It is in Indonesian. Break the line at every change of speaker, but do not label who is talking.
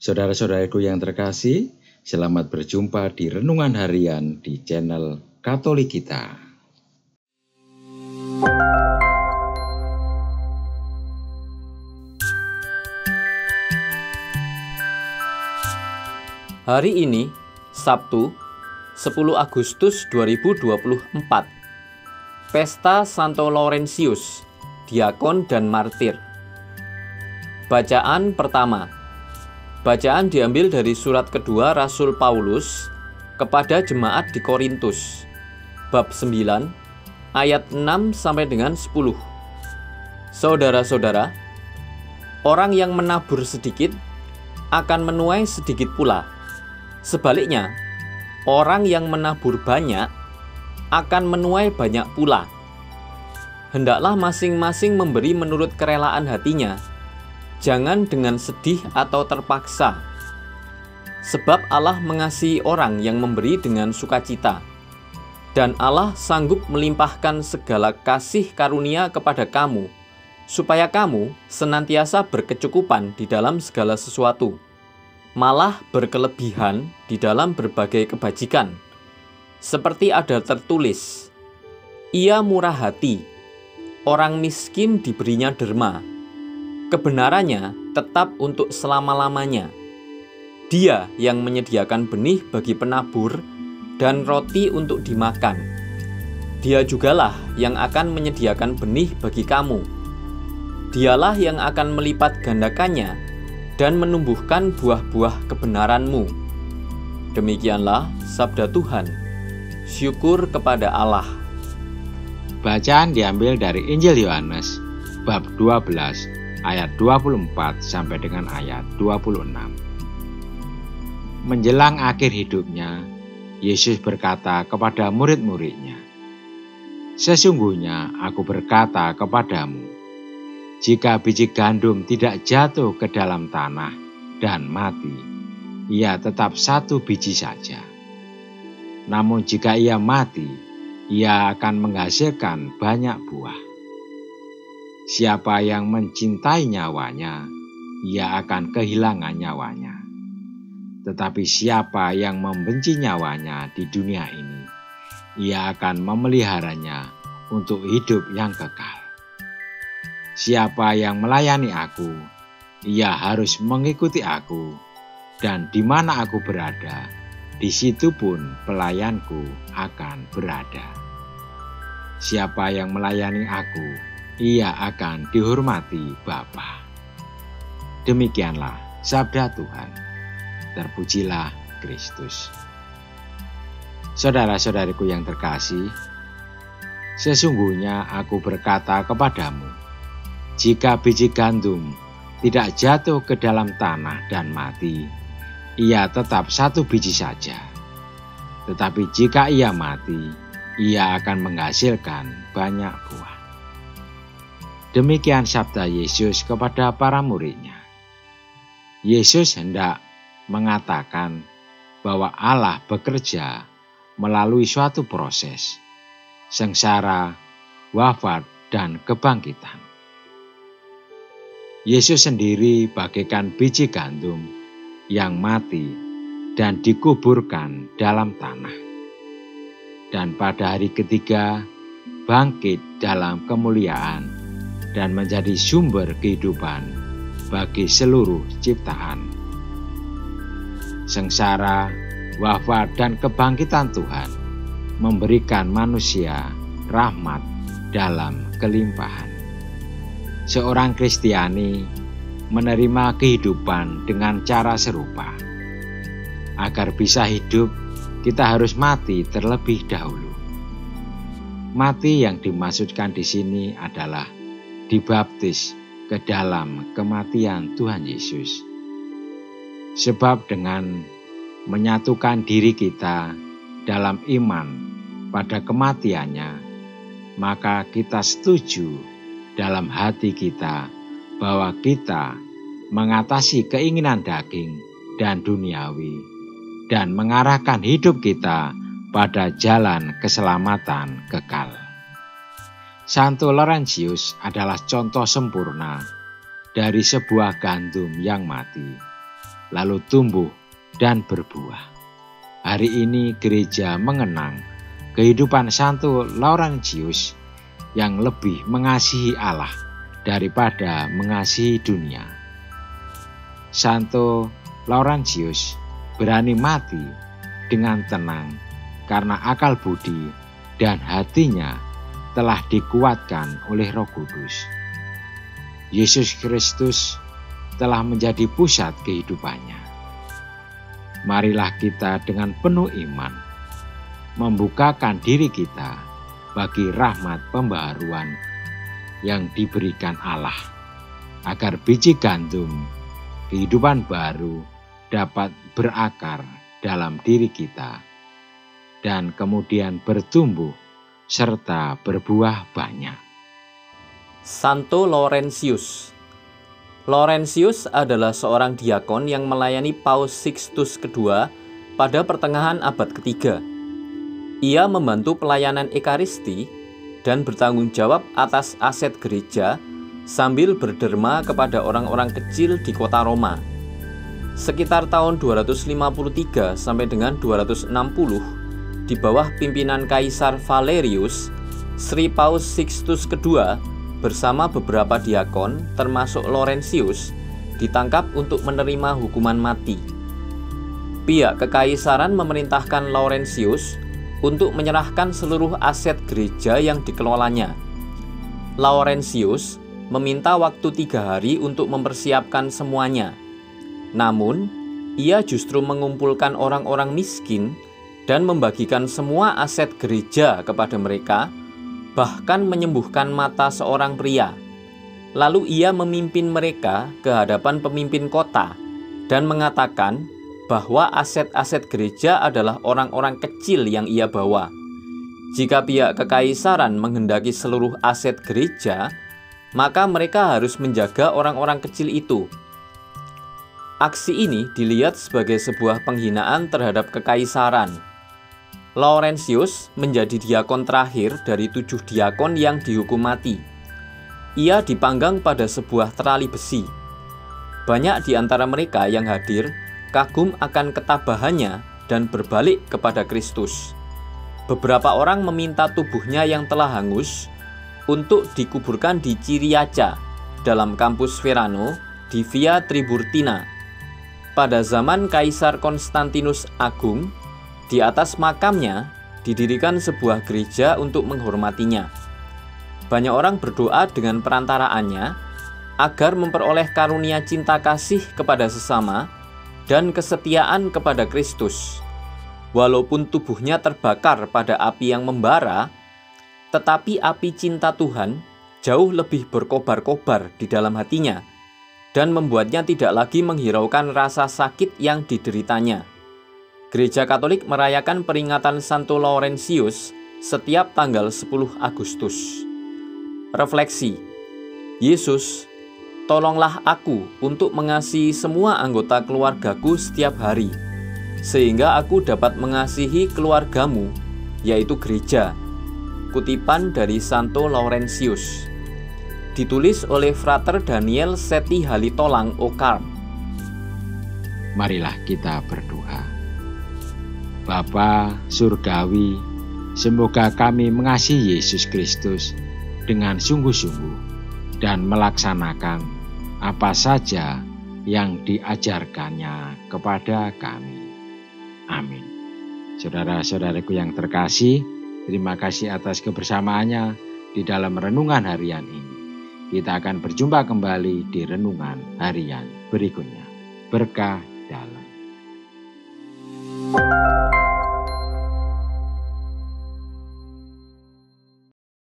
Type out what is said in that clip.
Saudara-saudaraku yang terkasih, selamat berjumpa di Renungan Harian di channel Katolik kita.
Hari ini, Sabtu, 10 Agustus 2024, Pesta Santo Laurentius, Diakon dan Martir. Bacaan pertama. Bacaan diambil dari surat kedua Rasul Paulus kepada jemaat di Korintus, bab 9, ayat 6 sampai dengan 10. Saudara-saudara, orang yang menabur sedikit akan menuai sedikit pula. Sebaliknya, orang yang menabur banyak akan menuai banyak pula. Hendaklah masing-masing memberi menurut kerelaan hatinya, jangan dengan sedih atau terpaksa. Sebab Allah mengasihi orang yang memberi dengan sukacita. Dan Allah sanggup melimpahkan segala kasih karunia kepada kamu, supaya kamu senantiasa berkecukupan di dalam segala sesuatu, malah berkelebihan di dalam berbagai kebajikan. Seperti ada tertulis, Ia murah hati, orang miskin diberinya derma, kebenarannya tetap untuk selama-lamanya. Dia yang menyediakan benih bagi penabur dan roti untuk dimakan. Dia jugalah yang akan menyediakan benih bagi kamu. Dialah yang akan melipat gandakannya dan menumbuhkan buah-buah kebenaranmu. Demikianlah sabda Tuhan. Syukur kepada Allah.
Bacaan diambil dari Injil Yohanes, bab 12, ayat 24 sampai dengan ayat 26. Menjelang akhir hidupnya, Yesus berkata kepada murid-muridnya, "Sesungguhnya aku berkata kepadamu, jika biji gandum tidak jatuh ke dalam tanah dan mati, ia tetap satu biji saja. Namun jika ia mati, ia akan menghasilkan banyak buah. Siapa yang mencintai nyawanya, ia akan kehilangan nyawanya. Tetapi siapa yang membenci nyawanya di dunia ini, ia akan memeliharanya untuk hidup yang kekal. Siapa yang melayani aku, ia harus mengikuti aku, dan di mana aku berada, di situ pun pelayanku akan berada. Siapa yang melayani aku, ia akan dihormati Bapa." Demikianlah sabda Tuhan. Terpujilah Kristus. Saudara-saudariku yang terkasih, sesungguhnya aku berkata kepadamu, jika biji gandum tidak jatuh ke dalam tanah dan mati, ia tetap satu biji saja. Tetapi jika ia mati, ia akan menghasilkan banyak buah. Demikian sabda Yesus kepada para muridnya. Yesus hendak mengatakan bahwa Allah bekerja melalui suatu proses, sengsara, wafat, dan kebangkitan. Yesus sendiri bagaikan biji gandum yang mati dan dikuburkan dalam tanah, dan pada hari ketiga bangkit dalam kemuliaan dan menjadi sumber kehidupan bagi seluruh ciptaan. Sengsara, wafat, dan kebangkitan Tuhan memberikan manusia rahmat dalam kelimpahan. Seorang Kristiani menerima kehidupan dengan cara serupa. Agar bisa hidup, kita harus mati terlebih dahulu. Mati yang dimaksudkan di sini adalah dibaptis ke dalam kematian Tuhan Yesus. Sebab dengan menyatukan diri kita dalam iman pada kematiannya, maka kita setuju dalam hati kita bahwa kita mengatasi keinginan daging dan duniawi dan mengarahkan hidup kita pada jalan keselamatan kekal. Santo Laurentius adalah contoh sempurna dari sebuah gandum yang mati. lalu tumbuh dan berbuah. Hari ini gereja mengenang kehidupan Santo Laurentius yang lebih mengasihi Allah daripada mengasihi dunia. Santo Laurentius berani mati dengan tenang karena akal budi dan hatinya telah dikuatkan oleh Roh Kudus. Yesus Kristus telah menjadi pusat kehidupannya. Marilah kita dengan penuh iman membukakan diri kita bagi rahmat pembaharuan yang diberikan Allah, agar biji gandum kehidupan baru dapat berakar dalam diri kita dan kemudian bertumbuh serta berbuah banyak.
Santo Laurentius. Laurentius adalah seorang diakon yang melayani Paus Sixtus II pada pertengahan abad ketiga. Ia membantu pelayanan Ekaristi dan bertanggung jawab atas aset gereja sambil berderma kepada orang-orang kecil di kota Roma. Sekitar tahun 253 sampai dengan 260, di bawah pimpinan Kaisar Valerius, Sri Paus Sixtus II bersama beberapa diakon termasuk Laurentius ditangkap untuk menerima hukuman mati. Pihak kekaisaran memerintahkan Laurentius untuk menyerahkan seluruh aset gereja yang dikelolanya. Laurentius meminta waktu 3 hari untuk mempersiapkan semuanya. Namun, ia justru mengumpulkan orang-orang miskin dan membagikan semua aset gereja kepada mereka, bahkan menyembuhkan mata seorang pria. Lalu ia memimpin mereka ke hadapan pemimpin kota dan mengatakan bahwa aset-aset gereja adalah orang-orang kecil yang ia bawa. Jika pihak kekaisaran menghendaki seluruh aset gereja, maka mereka harus menjaga orang-orang kecil itu. Aksi ini dilihat sebagai sebuah penghinaan terhadap kekaisaran. Laurentius menjadi diakon terakhir dari 7 diakon yang dihukum mati. Ia dipanggang pada sebuah terali besi. Banyak di antara mereka yang hadir kagum akan ketabahannya dan berbalik kepada Kristus. Beberapa orang meminta tubuhnya yang telah hangus untuk dikuburkan di Ciriaca dalam kampus Verano di Via Tiburtina. Pada zaman Kaisar Konstantinus Agung, di atas makamnya didirikan sebuah gereja untuk menghormatinya. Banyak orang berdoa dengan perantaraannya agar memperoleh karunia cinta kasih kepada sesama dan kesetiaan kepada Kristus. Walaupun tubuhnya terbakar pada api yang membara, tetapi api cinta Tuhan jauh lebih berkobar-kobar di dalam hatinya dan membuatnya tidak lagi menghiraukan rasa sakit yang dideritanya. Gereja Katolik merayakan peringatan Santo Laurentius setiap tanggal 10 Agustus. Refleksi. Yesus, tolonglah aku untuk mengasihi semua anggota keluargaku setiap hari, sehingga aku dapat mengasihi keluargamu, yaitu gereja. Kutipan dari Santo Laurentius. Ditulis oleh Frater Daniel Seti Halitolang Okarm.
Marilah kita berdoa. Bapa Surgawi, semoga kami mengasihi Yesus Kristus dengan sungguh-sungguh dan melaksanakan apa saja yang diajarkannya kepada kami. Amin. Saudara-saudaraku yang terkasih, terima kasih atas kebersamaannya di dalam renungan harian ini. Kita akan berjumpa kembali di renungan harian berikutnya. Berkah dalam.